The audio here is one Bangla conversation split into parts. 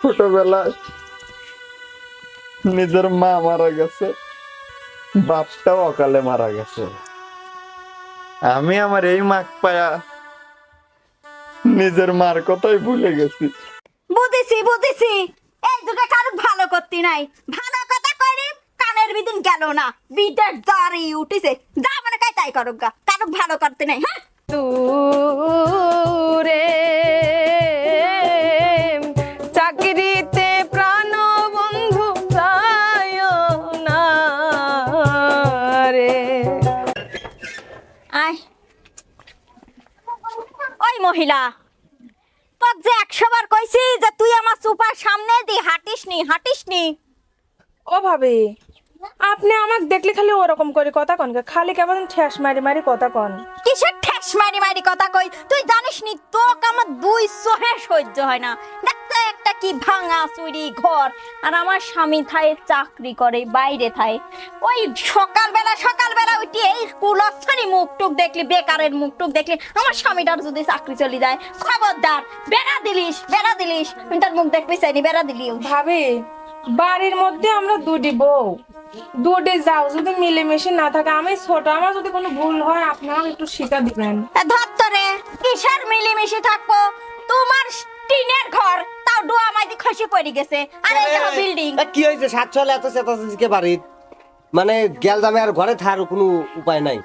ছোটবেলায় নিজের মা মারা গেছে, বাপটাও অকালে মারা গেছে। আমি আমার এই মাক পায়া নিজের মার কথাই ভুলে গেছি। বুঝেছি বুঝেছি, এই যুগে কারো ভালো করতে নাই, ভালো কথা করি কানের বিদিন গেল না, বিটের দাঁড়ি উঠিছে, যা মানে কাই তাই করুক গা, কারো ভালো করতে নাই। হ্যাঁ দূরে চাকরিতে প্রাণ বন্ধু যায় না রে। আয় ওই মহিলা, তোর যে 100 বার কইছি যে তুই আমার সুপার সামনে দিয়ে হাঁটিস নি। ও ভাবি, আপনি আমাকে দেখলে খালি ওরকম করে কথা কন, খালি কেমন ঠেস মারি মারি কথা কন। কিসের ঠেস মারি কথা কই? তুই জানিস নি তোকে আমার 2 সহে সহ্য হয় না। দেখতে একটা কি ভাঙা চুরি ঘর, আর আমার স্বামী থায় চাকরি করে বাইরে থায়। ওই সকালবেলা উঠি এই কুলস্থনি মুখটুক দেখলি, বেকারের মুখটুক দেখলি, আমার স্বামীটার যদি চাকরি চলে যায়, খবরদার বেড়া দিলিস আমি তার মুখ দেখবি চাইনি, বেড়া দিলিও। ভাবি, বাড়ির মধ্যে আমরা দুটি বউ, দুটি যাও, যদি মিলেমিশে না থাকে, আমি ছোট, আমার যদি কোনো ভুল হয় আপনারা একটু শিক্ষা দিবেন। ধত্তরে কিসের মিলিমিশে থাকবো? তোমার টিনের ঘর, তাও ডোয়া মাইদি খসে পড়ে গেছে, আর এই দেখো বিল্ডিং। কি হয়েছে? সাত চলে এত চেতাচেতিকে বাড়ির, মানে গেল দামে আর ঘরে থাকার কোনো উপায় নাই।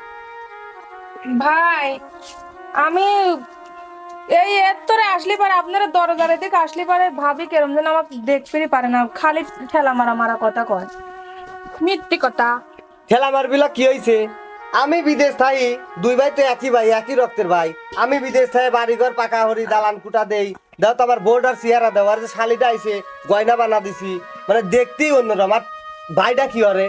ভাই, আমি এই এতরে আসলে পারে আপনারা দরজারে দিকে আসলে পারে, ভাবি কেরম যেন আমাকে দেখতে পারে না, খালি ঠেলা মারা কথা কয়, মিথ্যে কথা। ঠেলা মারবিলা কি হয়েছে? আমি বিদেশ থাই, দুই ভাই তো একই ভাই, একই রক্তের ভাই। আমি বিদেশ থাই বাড়িঘর পাকা হরি, দালান কুটা দেই, দাও তো আমার বোর্ডার চেহারা দেওয়া, আর যে শালিটা আইছে গয়না বানা দিছি, মানে দেখতেই অন্যরকম। আর ভাইটা কি হরে,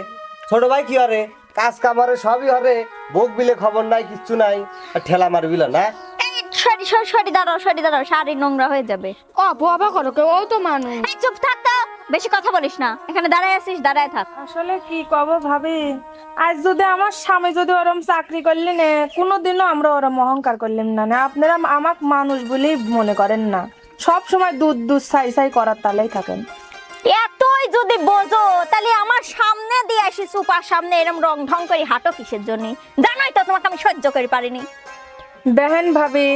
ছোট ভাই কি হরে, কাজ কামারে সবই হরে, ভোগ বিলে খবর নাই, কিচ্ছু নাই, আর ঠেলা মারবিলা না। এই সরি দাঁড়াও, শাড়ি নোংরা হয়ে যাবে। ও বাবা করো কেউ, ও তো মানুষ। এই চুপ থাক তো, বেশি কথা বলিস না, এখানে দাঁড়ায় আছিস, দাঁড়ায় থাক। আসলে কি কব ভাবি, আজ যদি আমার স্বামী যদি ওরম চাকরি করলি না, কোনোদিনও আমরা ওরম অহংকার করলাম না। আপনারা আমাকে মানুষ বলেই মনে করেন না, সব সময় দুধ সাই করার তালেই থাকেন। এতই যদি বোঝো তাহলে আমার সামনে দিয়ে আসি, সুপার সামনে এরকম রং ঢং করে হাঁটো কিসের জন্য? জানোই তো তোমাকে আমি সহ্য করে পারিনি। দেখেন ভাবি,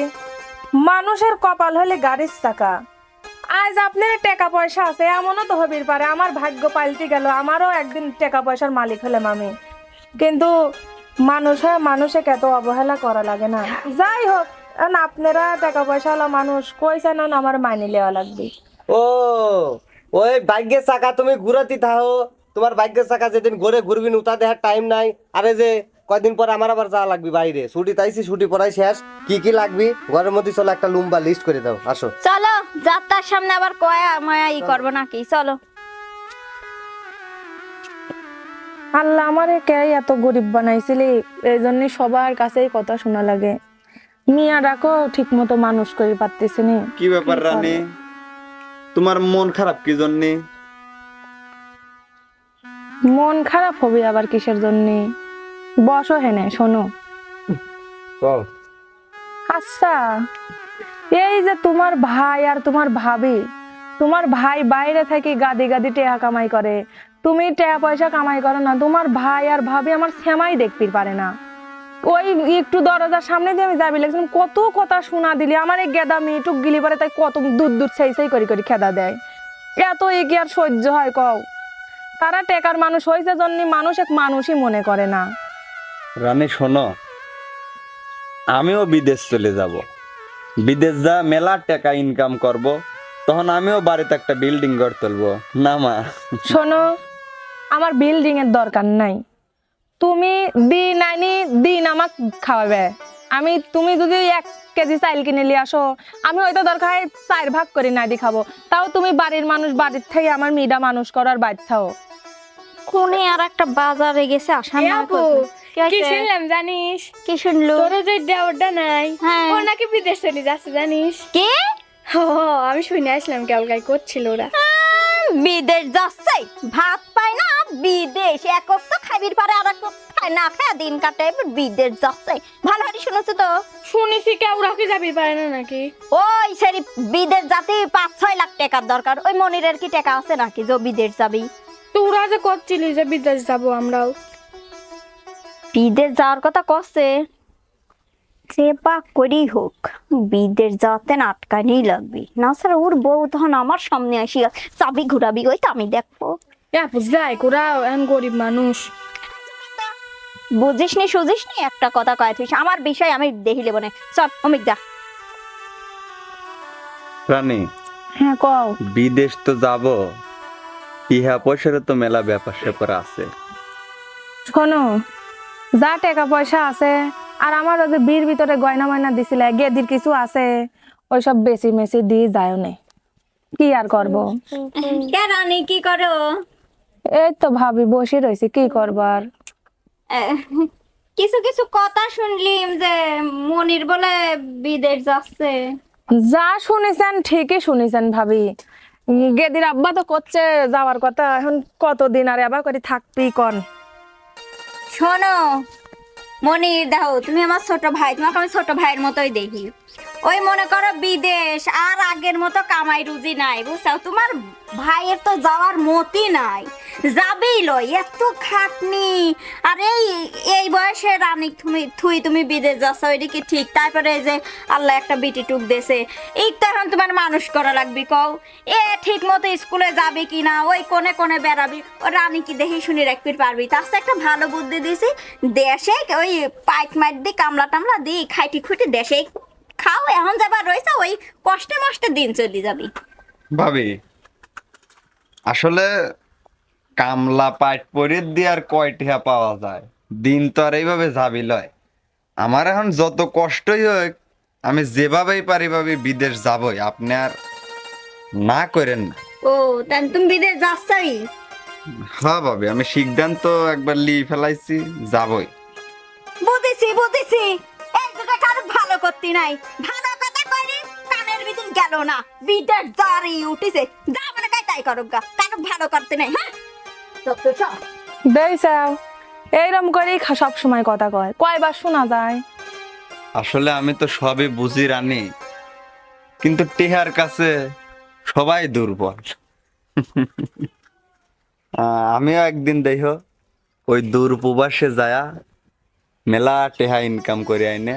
মানুষের কপাল হলে গাড়ির চাকা। আজ আপনার টাকা পয়সা আছে, এমনও তো হবির পারে আমার ভাগ্য পাল্টে গেল, আমারও একদিন টাকা পয়সার মালিক হলাম আমি। কিন্তু মানুষ হয় মানুষে কত অবহেলা করা লাগে না। যাই হোক, এখন আপনারা টাকা পয়সা হলো মানুষ, কইছেন আমার মাইনে নেওয়া লাগবে। ও, ওই ভাগ্যের চাকা তুমি ঘুরাতে থাকো, তোমার ভাগ্যের চাকা যেদিন ঘুরে ঘুরবি উতা দেখার টাইম নাই। আরে যে কয়দিন পর আমার আবার যাওয়া লাগবে বাইরে, ছুটি তাইছি, ছুটি পড়াই শেষ, কি লাগবি ঘরের মধ্যে চলো একটা লম্বা লিস্ট করে দাও, আসো। চলো, যাত্রার সামনে আবার কয়া মায়া করবো নাকি? চলো। আল্লাহ আমারে কে এত গরিব বানাইছিলি, এই জন্য সবার কাছেই কথা শোনা লাগে। মিয়া ডাকো ঠিক মতো মানুষ করে পারতেছি নি। কি ব্যাপার রানী, তোমার মন খারাপ কি জন্য? মন খারাপ হবে আবার কিসের জন্য? বসো হেনে শোনো। আচ্ছা, এই যে তোমার ভাই আর তোমার ভাবি, তোমার ভাই বাইরে থেকে গাদি টাকা কামাই করে, তুমি টাকা পয়সা কামাই করো না, তোমার ভাই আর ভাবি আমার সেমাই দেখতে পারে না। ওই একটু দরজার সামনে দিয়ে আমি যাবি লাগছিলাম, কত কথা শোনা দিলি, আমার এই গেদা মেয়েটুক গিলি পারে, তাই কত দূর সেই করে খেদা দেয়। এত এ কি আর সহ্য হয় কও? তারা টেকার মানুষ হয়েছে জন্য মানুষ এক মানুষই মনে করে না। রানী শোনো, আমিও বিদেশ চলে যাব, বিদেশ যা মেলা টাকা ইনকাম করব, তখন আমিও বাড়িতে একটা বিল্ডিং গড়ে তুলবো না মা? শোনো, আমার বিল্ডিং এর দরকার নাই, তুমি দিন আমাকে খাওয়াবে। তুমি যদি 1 কেজি চাইল কিনে নিয়ে আসো, আমি হয়তো দরকার হয় 4 ভাগ করে না দি খাবো, তাও তুমি বাড়ির মানুষ, বাড়ির থেকে আমার মেয়েটা মানুষ করার বাধ্য হও। কোনে আর একটা বাজারে গেছে, আসার না কি শুনলাম জানিস? কি শুনলো? তোর যে দেওরটা নাই, হ্যাঁ। ও নাকি বিদেশ চলে যাচ্ছে জানিস? কে? ও, আমি শুনে আসলাম কেউ গাই করছিল ওরা। বিদেশ যাচ্ছে, ভাত পায় না বিদেশ একক তো খাবির পারে আর এক খায় না খায় দিন কাটে এবার বিদেশ যাচ্ছে ভালো হারি শুনেছো তো শুনেছি কেউ রাখি যাবি পারে না নাকি ওই সেরি বিদেশ যাতে 5-6 লাখ টাকার দরকার ওই মনিরের কি টাকা আছে নাকি যে ও বিদেশ যাবি তোরা যে করছিলি যে বিদেশ যাবো আমরাও বিদেশ যাওয়ার কথা কচ্ছে যে বা করেই হোক বিদেশ যাওয়াতে না আটকানিই লাগবে না স্যার ওর বউ তখন আমার সামনে আসিয়া চাবি ঘুরাবি ওই তো আমি দেখবো যাই কোরা এখন গরিব মানুষ বুঝিস নি সুঝিস নি একটা কথা কয় তুই আমার বিষয় আমি দেখি লেবো না চল অমিক যা রানী হ্যাঁ কও বিদেশ তো যাব, ইহা পয়সার তো মেলা ব্যাপার স্যাপার আছে। শোনো যা টাকা পয়সা আছে আর আমার ওই যে বীর ভিতরে গয়না ময়না দিছিলে গেদির কিছু আছে ওইসব বেশি মেশি দিয়ে যায় নেই কি আর করব কে রানী কি করো এই তো ভাবি বসে রয়েছে কি করবার কিছু কিছু কথা শুনলিম যে মনির বলে বিদেশ যাচ্ছে যা শুনেছেন ঠিকই শুনেছেন ভাবি গেদির আব্বা তো করছে যাওয়ার কথা এখন কতদিন আর আবার করে থাকবি কন শোনো মনির দেখো তুমি আমার ছোট ভাই তোমাকে আমি ছোট ভাইয়ের মতোই দেখি ওই মনে করো বিদেশ আর আগের মতো কামাই রুজি নাই বুঝছো তোমার ভাইয়ের তো যাওয়ার মতই নাই যাবেই লই এত খাটনি আর এই বয়সে রানী তুমি বিদেশ যাচ্ছ ওইটা কি ঠিক তারপরে এই যে আল্লাহ একটা বিটি টুক দেছে এই তো এখন তোমার মানুষ করা লাগবে কও এ ঠিক মতো স্কুলে যাবে কি না ওই কোনে কোনে বেড়াবি ও রানী কি দেখে শুনে রাখতে পারবি তার সাথে একটা ভালো বুদ্ধি দিছি দেশে ওই পাইক মাইট দিয়ে কামলা টামলা দিই খাইটি খুঁটি দেশে খাও এখন যাবার রয়েছে ওই কষ্টে মষ্টে দিন চলে যাবি ভাবি আসলে কামলা পাট পরে দিয়ে আর কয় টাকা পাওয়া যায়, দিন তো আর এইভাবে যাবি লয়। আমার এখন যত কষ্টই হোক আমি যেভাবেই পারি ভাবি বিদেশ যাবই, আপনি আর না করেন না। ও তাই তুমি বিদেশ যাচ্ছই হ্যাঁ ভাবি আমি সিদ্ধান্ত একবার লিয়ে ফেলাইছি, যাবই। বুঝেছি এই যুগে কারো ভালো করতে নাই ভালো কথা কইনি কানের ভিতর গেল না বিদেশ জারি উঠিছে যা মানে তাই করো গা কারো ভালো করতে নাই হ্যাঁ তো সব দেইছাও এইরকম করেই সব সময় কথা কয় কয়বার শোনা যায় আসলে আমি তো সবই বুঝি রানী, কিন্তু টেহার কাছে সবাই দুর্বল। আমিও একদিন দেখো ওই দূর প্রবাসে যায়া মেলা টেহা ইনকাম করে আইনে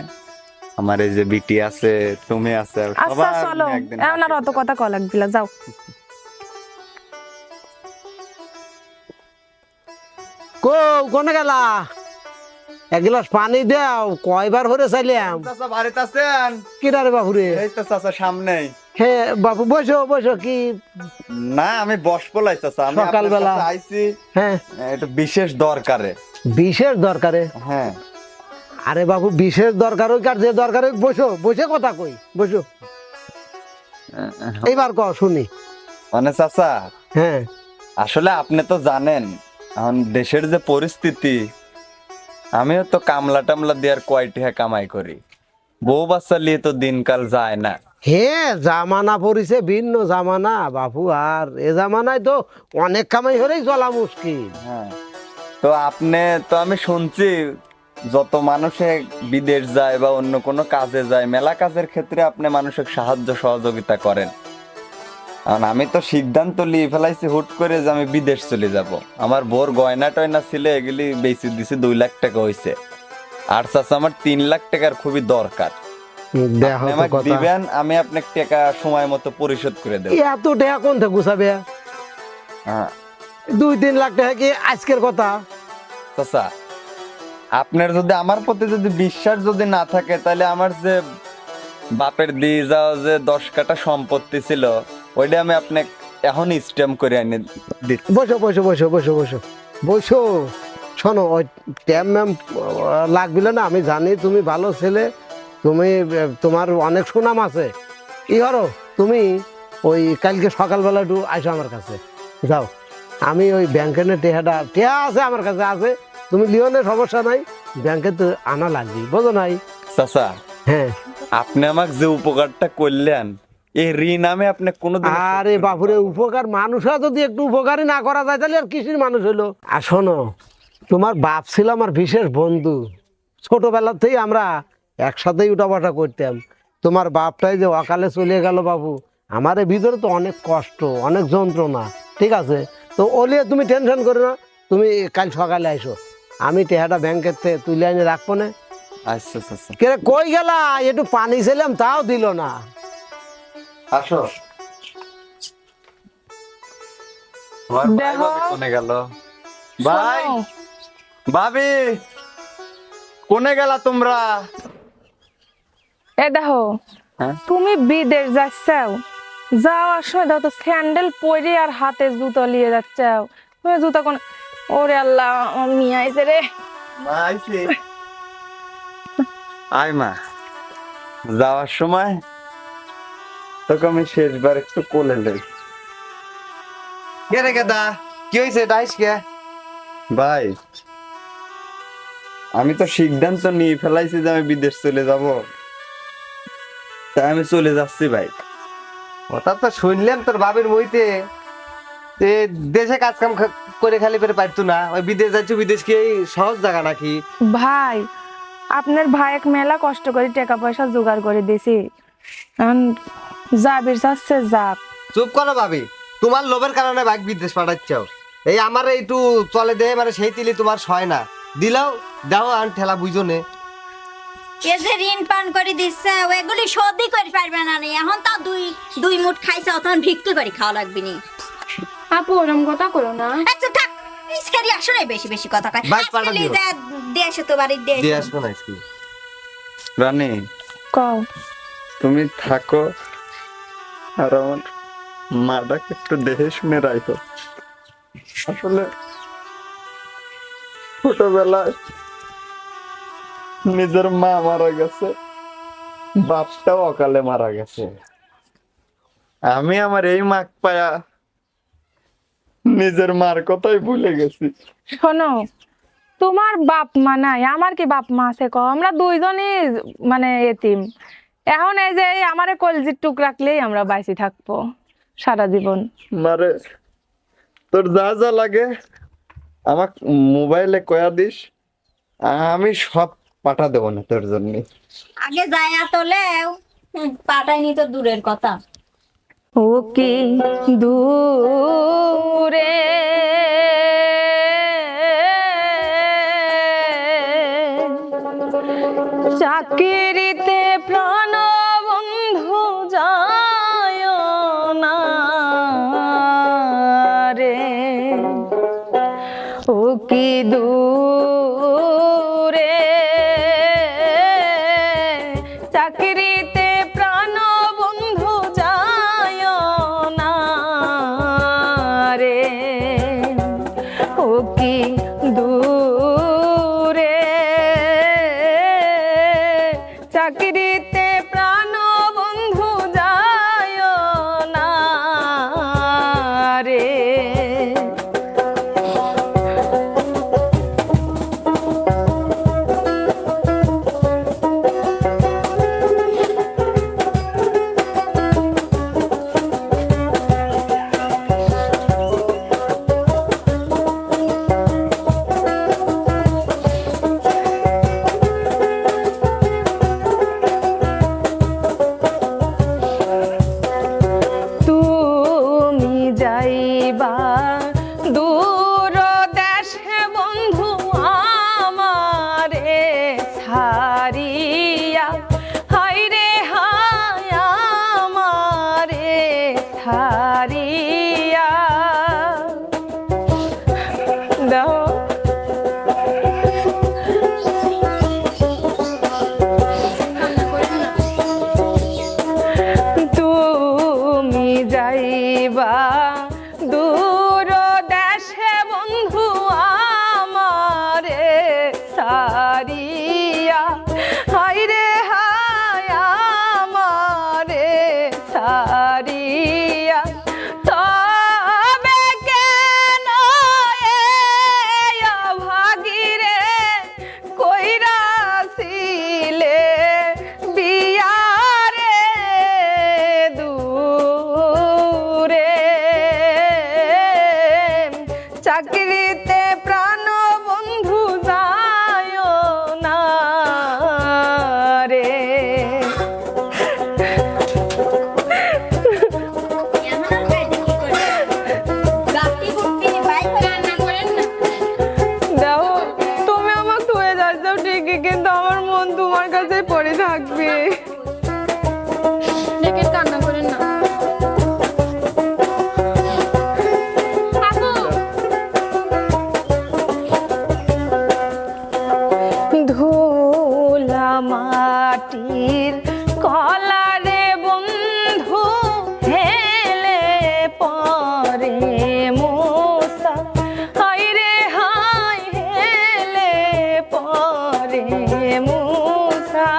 আমার এই যে বিটি আছে তুমি আছে আচ্ছা সবাই চলো মিলে একদিন এমন আর অত কথা কয় লাগবিলা যাও কোনে গেলা এক গ্লাস পানি দাও কয়বার ভরে চাইলাম চাচা বাড়িতে আছেন? কিরা রে বাপুরে এই তো চাচা সামনেই। হ্যাঁ বাপু বসো বসো কি না আমি বস পলাই চাচা, আমি আপনার সকালবেলা। কাছে আইছি হ্যাঁ একটু বিশেষ দরকারে। বিশেষ দরকারে হ্যাঁ আরে বাবু বিশেষ দরকার হোক আর যে দরকার হোক বসো বসে কথা কই বসো এইবার ক শুনি মানে চাচা হ্যাঁ আসলে আপনি তো জানেন এখন দেশের যে পরিস্থিতি, আমিও তো কামলা টামলা দেওয়ার কয় টাকা কামাই করি, বউ বাচ্চা নিয়ে তো দিনকাল যায় না। হ্যাঁ জামানা পড়িছে ভিন্ন জামানা বাপু আর এ জামানায় তো অনেক কামাই হলেই চলা মুশকিল হ্যাঁ তো আপনি তো আমি শুনছি যত মানুষে বিদেশ যায় বা অন্য কোনো কাজে যায় মেলা কাজের ক্ষেত্রে আপনি মানুষের সাহায্য সহযোগিতা করেন। কারণ আমি তো সিদ্ধান্ত নিয়ে ফেলাইছি হুট করে যে আমি বিদেশ চলে যাব। আমার বোর গয়না টয়না ছিল এগুলি বেশি দিছি 2 লাখ টাকা হয়েছে, আর চাচা আমার 3 লাখ টাকার খুবই দরকার। দেখো আপনি তো আমাকে কথা দিবেন, আমি আপনাকে টাকা সময় মতো পরিশোধ করে দেবো। এত টাকা কোন থেকে গুছাবে হ্যাঁ 2-3 লাখ টাকা কি আজকের কথা চাচা আপনার যদি আমার প্রতি যদি বিশ্বাস যদি না থাকে তাহলে আমার যে বাপের দিয়ে যাওয়া যে 10 কাঠা সম্পত্তি ছিল ওইটা আমি আপনাকে এখন স্ট্যাম্প করে এনে দিচ্ছি। বসো বসো বসো বসো বসো বসো শোনো ওই ট্যাম ম্যাম লাগবে না আমি জানি তুমি ভালো ছেলে, তুমি তোমার অনেক সুনাম আছে। কি করো তুমি ওই কালকে সকালবেলা একটু আসো আমার কাছে যাও, আমি ওই ব্যাংকের টেহা আছে আমার কাছে আছে, তুমি লিওনের সমস্যা নাই, ব্যাংকে তো আনা লাগবে বোঝো নাই। চাচা হ্যাঁ আপনি আমাকে যে উপকারটা করলেন এই ঋণ আমি আপনি কোনোদিন আরে বাপুরে, উপকার মানুষরা যদি একটু উপকারই না করা যায় তাহলে আর কিসের মানুষ হলো। আর শোনো, তোমার বাপ ছিল আমার বিশেষ বন্ধু, ছোটবেলাতেই আমরা একসাথেই উঠাপাঠা করতাম। তোমার বাপটাই যে অকালে চলে গেল বাবু, আমার এর ভিতরে তো অনেক কষ্ট, অনেক যন্ত্রণা। ঠিক আছে, তো ওলিয়ে তুমি টেনশন করো না, তুমি কাল সকালে আইসো, আমি টেহাটা ব্যাংকের থেকে তুলে এনে রাখবো না। আচ্ছা আচ্ছা আচ্ছা। কে রে, কই গেলা? একটু পানি ছিলাম তাও দিল না। আসো। তোমার ভাই দেখো। ভাবি কোনে গেল? ভাই, শোনো, ভাবি, কোনে গেলা তোমরা? এ দেখো, হ্যাঁ? তুমি বিদেশ যাচ্ছাও, যাওয়ার সময় দেখো তো স্যান্ডেল পরে আর হাতে জুতো নিয়ে যাচ্ছাও। তুমি জুতো কোন? ওরে আল্লাহ, আমার মেয়ে আইছে রে। মা আইছে? আয় মা, যাওয়ার সময় তোকে আমি শেষবার একটু কোলে লই। কে রে গেদা, কি হয়েছে ডাইস কে? ভাই, আমি তো সিদ্ধান্ত নিয়ে ফেলাইছি যে আমি বিদেশ চলে যাব, তাই আমি চলে যাচ্ছি ভাই। হঠাৎ তো শুনলাম তোর বাবির মইতে তে দেশে কাজ কাম করে খালি পেরে পারতো না, ওই বিদেশ যাচ্ছ। বিদেশ কি এই সহজ জায়গা নাকি? ভাই, আপনার ভাই এক মেলা কষ্ট করে টাকা পয়সা জোগাড় করে দিছি, এখন যাবির চাচ্ছে যাক। চুপ করো ভাবি, তোমার লোভের কারণে বাইক বিদেশ পাঠাচ্ছাও। এই আমার একটু চলে দেহে মানে সেই তিলি তোমার সয় না, দিলাও দাও আন ঠেলা বুঝো নে। এ যে ঋণ পান করে দিচ্ছে ওইগুলি শোধই করে পারবে না নি। এখন তো দুই মুঠ খাইছে, তখন ভিক্ষি করে খাওয়া লাগবে নি। আপু ওরম কথা করো না। আচ্ছা থাক, ইসকারি আসলে বেশি বেশি কথা কয়। বাইক পাঠা দিও। দেশে তো বাড়ির দেশ। দিয়ে আসবো না আজকে। রানী, কও। তুমি থাকো, আর আমার মাটাকে একটু দেখে শুনে রাখো। আসলে ছোটবেলায় নিজের মা মারা গেছে, বাপটাও অকালে মারা গেছে। আমি আমার এই মাক পায়া নিজের মার কথাই ভুলে গেছি। শোনো, তোমার বাপ মা নাই, আমার কি বাপ মা আছে কও? আমরা দুইজনই মানে এতিম। এখন এই যে আমার কলজির টুক রাখলেই আমরা বাইসি থাকবো সারা জীবন। মারে, তোর যা যা লাগে আমাক মোবাইলে কয়া দিস, আমি সব পাঠা দেবো না তোর জন্য। আগে যায় তোলে পাঠায়নি তো দূরের কথা। ও কি দূরে চাকরিতে প্রাণ বন্ধু যায় না রে, ও কি দূরে চাকরিতে প্রাণ বন্ধু যায় না রে, ও কি দূরে চাকরিতে প্রাণ বন্ধু যায় না রে। তুমি যাইবা দূর দেশে বন্ধু আমারে ছাড়িয়া, হায় রে হায় আমারে ছাড়িয়া। দাও তুমি যাইবা দূর দেশে বন্ধু আমারে সারিয়া, হায় রে হায় আমারে সারিয়া। তবে কেন এই অভাগীরে কইরাছিলে বিয়া রে, চাকরিতে প্রাণ বন্ধু যায় না রে। দেখো তুমি আমাকে থুয়ে যাচ্ছ ঠিকই, কিন্তু আমার মন তোমার কাছে পড়ে থাকবে। দেখে কান্না করেন না আপু। ধুলা মাটির কলারে বন্ধু হেলে পরে মোসা, হাই রে হাই হেলে পরে মোসা।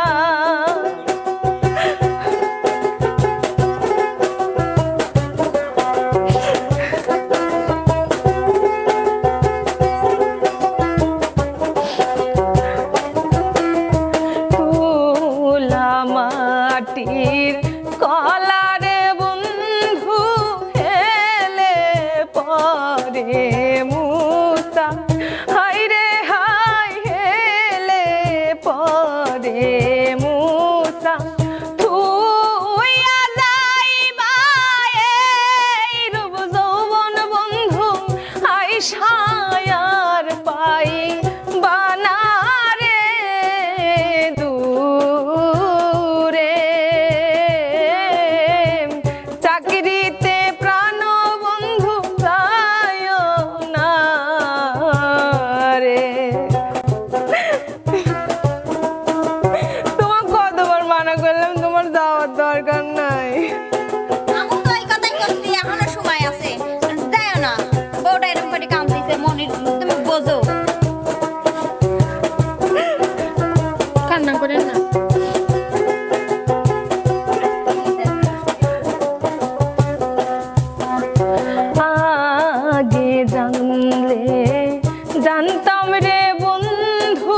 তুলা মাটির কলারে বন্ধু হেলে পরে মুসা, হাই রে হাই হেলে পরে মুসা। থুইয়া যাইবা এই রূপ যৌবন বন্ধু আই সায়ার পাই বানারে দূরে। চাকরিতে প্রাণ বন্ধু যায় না রে। তোমার কতবার মানা করলাম তোমার যাওয়ার দরকার নাই। আমি তো এই কথাই করছি, এখনো সময় আছে, যাও না। বউটা এরকম করে কাঁদতেছে, মনির তুমি বোঝো। কান্না করেন না আগে জানলে জানতাম রে বন্ধু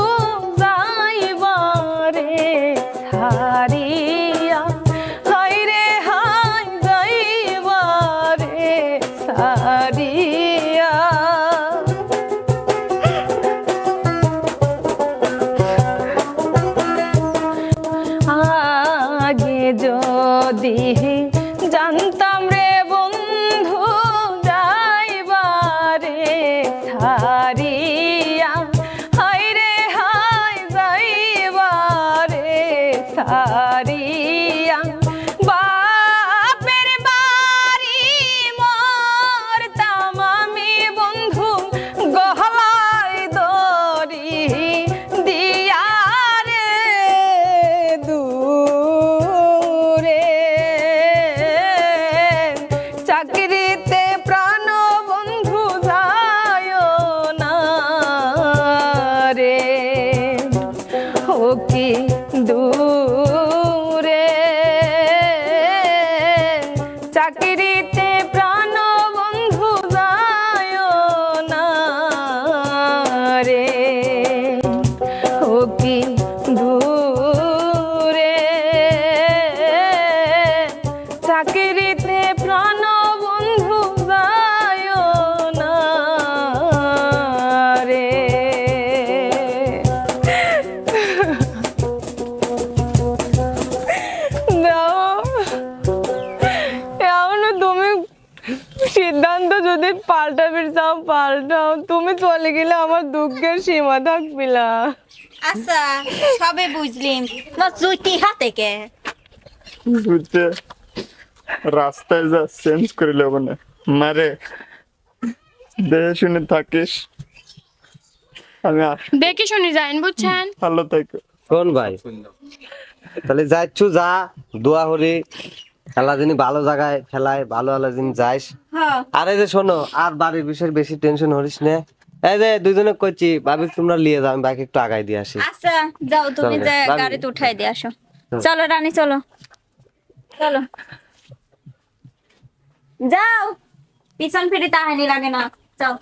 যাইবারে ছাড়িয়া, হাই রে হাই যাইবারে ছাড়িয়া। আগে যদি জানতাম রে বন্ধু যাইবারে ছাড়িয়া, হাই রে হাই যাইবারে ছাড়িয়া। বাপের বাড়ি মরতাম আমি বন্ধু গহলায় দড়ি দিয়া রে দূরে। চাকরিতে প্রাণ বন্ধু যায় না রে। ও কি দূরে, চাকরিতে প্রাণ বন্ধু যায় না রে। ও কি দূরে, চাকরিতে প্রাণ বন্ধু যায় না রে। এমন তুমি সিদ্ধান্ত যদি পাল্টাবে চাও পাল্টাও, তুমি চলে গেলে আমার দুঃখের সীমা থাকবি না। আচ্ছা সবে বুঝলিম, না জুতি হাতে কে বুঝতে রাস্তায় যা চেঞ্জ করে নেব না মারে, দেখে শুনে থাকিস। আমি দেখে শুনে যাইন বুঝছেন। ভালো থাকো। কোন ভাই তাহলে যাচ্ছু যা, দোয়া করি খেলা দিনই ভালো জায়গায় খেলায় ভালো ভালো দিন যাইস। হ্যাঁ আর এই যে শোনো, আর বাড়ির বিষয়ে বেশি টেনশন করিস না। এই যে দুইজনে করছি, ভাবি তোমরা নিয়ে যাও, আমি বাইক একটু আগাই দিয়ে আসি। আচ্ছা যাও, তুমি চলো, যে ভাবি। গাড়িতে উঠাই দিয়ে আসো। চলো রানী চলো, চলো যাও, পিছন ফিরে তাহানি লাগে না, যাও।